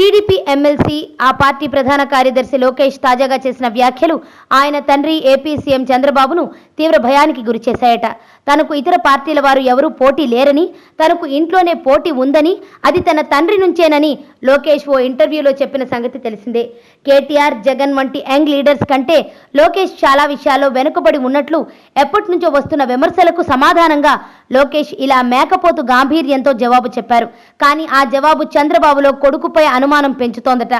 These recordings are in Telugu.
టీడీపీ ఎమ్మెల్సీ ఆ పార్టీ ప్రధాన కార్యదర్శి లోకేష్ తాజాగా చేసిన వ్యాఖ్యలు ఆయన తండ్రి ఏపీ సీఎం చంద్రబాబును తీవ్ర భయానికి గురిచేశాయట. తనకు ఇతర పార్టీల వారు ఎవరూ పోటీ లేరని, తనకు ఇంట్లోనే పోటీ ఉందని, అది తన తండ్రి నుంచేనని లోకేష్ ఓ ఇంటర్వ్యూలో చెప్పిన సంగతి తెలిసిందే. కేటీఆర్, జగన్ వంటి యంగ్ లీడర్స్ కంటే లోకేష్ చాలా విషయాల్లో వెనుకబడి ఉన్నట్లు ఎప్పటినుంచో వస్తున్న విమర్శలకు సమాధానంగా లోకేష్ ఇలా మేకపోతు గాంభీర్యంతో జవాబు చెప్పారు. కానీ ఆ జవాబు చంద్రబాబులో కొడుకుపై అనుమానం పెంచుతోందట.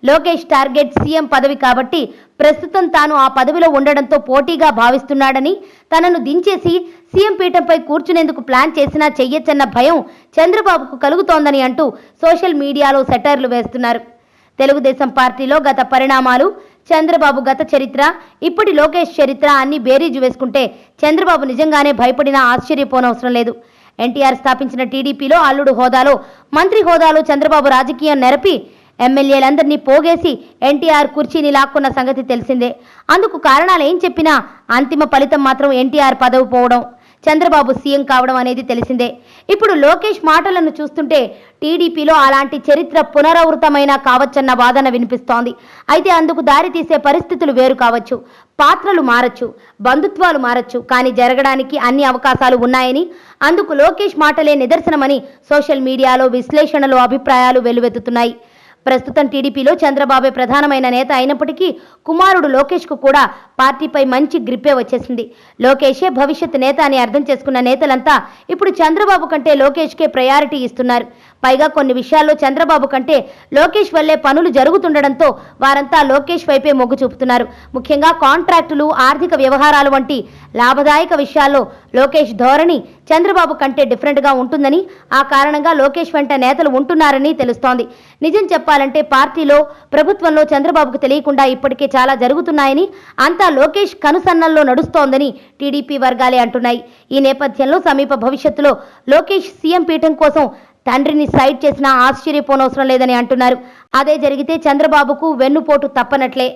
లోకేష్ టార్గెట్ సీఎం పదవి కాబట్టి ప్రస్తుతం తాను ఆ పదవిలో ఉండడంతో పోటీగా భావిస్తున్నాడని, తనను దించేసి సీఎం పీఠంపై కూర్చునేందుకు ప్లాన్ చేసినా చెయ్యొచ్చన్న భయం చంద్రబాబుకు కలుగుతోందని అంటూ సోషల్ మీడియాలో సెటైర్లు వేస్తున్నారు. తెలుగుదేశం పార్టీలో గత పరిణామాలు, చంద్రబాబు గత చరిత్ర, ఇప్పటి లోకేష్ చరిత్ర అన్ని బేరీజు వేసుకుంటే చంద్రబాబు నిజంగానే భయపడినా ఆశ్చర్యపోనవసరం లేదు. ఎన్టీఆర్ స్థాపించిన టీడీపీలో అల్లుడు హోదాలో, మంత్రి హోదాలో చంద్రబాబు రాజకీయం నెరపి ఎమ్మెల్యేలందరినీ పోగేసి ఎన్టీఆర్ కుర్చీని లాక్కున్న సంగతి తెలిసిందే. అందుకు కారణాలు ఏం చెప్పినా అంతిమ ఫలితం మాత్రం ఎన్టీఆర్ పదవి పోవడం, చంద్రబాబు సీఎం కావడం అనేది తెలిసిందే. ఇప్పుడు లోకేష్ మాటలను చూస్తుంటే టీడీపీలో అలాంటి చరిత్ర పునరావృతమైనా కావచ్చన్న వాదన వినిపిస్తోంది. అయితే అందుకు దారి తీసే పరిస్థితులు వేరు కావచ్చు, పాత్రలు మారచ్చు, బంధుత్వాలు మారచ్చు. కానీ జరగడానికి అన్ని అవకాశాలు ఉన్నాయని, అందుకు లోకేష్ మాటలే నిదర్శనమని సోషల్ మీడియాలో విశ్లేషణలు, అభిప్రాయాలు వెల్లువెత్తుతున్నాయి. ప్రస్తుతం టీడీపీలో చంద్రబాబే ప్రధానమైన నేత అయినప్పటికీ కుమారుడు లోకేష్కు కూడా పార్టీపై మంచి గ్రిప్పే వచ్చేసింది. లోకేషే భవిష్యత్ నేత అని అర్థం చేసుకున్న నేతలంతా ఇప్పుడు చంద్రబాబు కంటే లోకేష్కే ప్రయారిటీ ఇస్తున్నారు. పైగా కొన్ని విషయాల్లో చంద్రబాబు కంటే లోకేష్ వల్లే పనులు జరుగుతుండడంతో వారంతా లోకేష్ వైపే మొగ్గు చూపుతున్నారు. ముఖ్యంగా కాంట్రాక్టులు, ఆర్థిక వ్యవహారాలు వంటి లాభదాయక విషయాల్లో లోకేష్ ధోరణి చంద్రబాబు కంటే డిఫరెంట్గా ఉంటుందని, ఆ కారణంగా లోకేష్ వెంట నేతలు ఉంటున్నారని తెలుస్తోంది. నిజం చెప్పాలంటే పార్టీలో, ప్రభుత్వంలో చంద్రబాబుకు తెలియకుండా ఇప్పటికే చాలా జరుగుతున్నాయని, అంతా లోకేష్ కనుసన్నల్లో నడుస్తోందని టీడీపీ వర్గాలే అంటున్నాయి. ఈ నేపథ్యంలో సమీప భవిష్యత్తులో లోకేష్ సీఎం పీఠం కోసం తండ్రిని సైడ్ చేసినా ఆశ్చర్యపోనవసరం లేదని అంటున్నారు. అదే జరిగితే చంద్రబాబుకు వెన్నుపోటు తప్పనట్లే.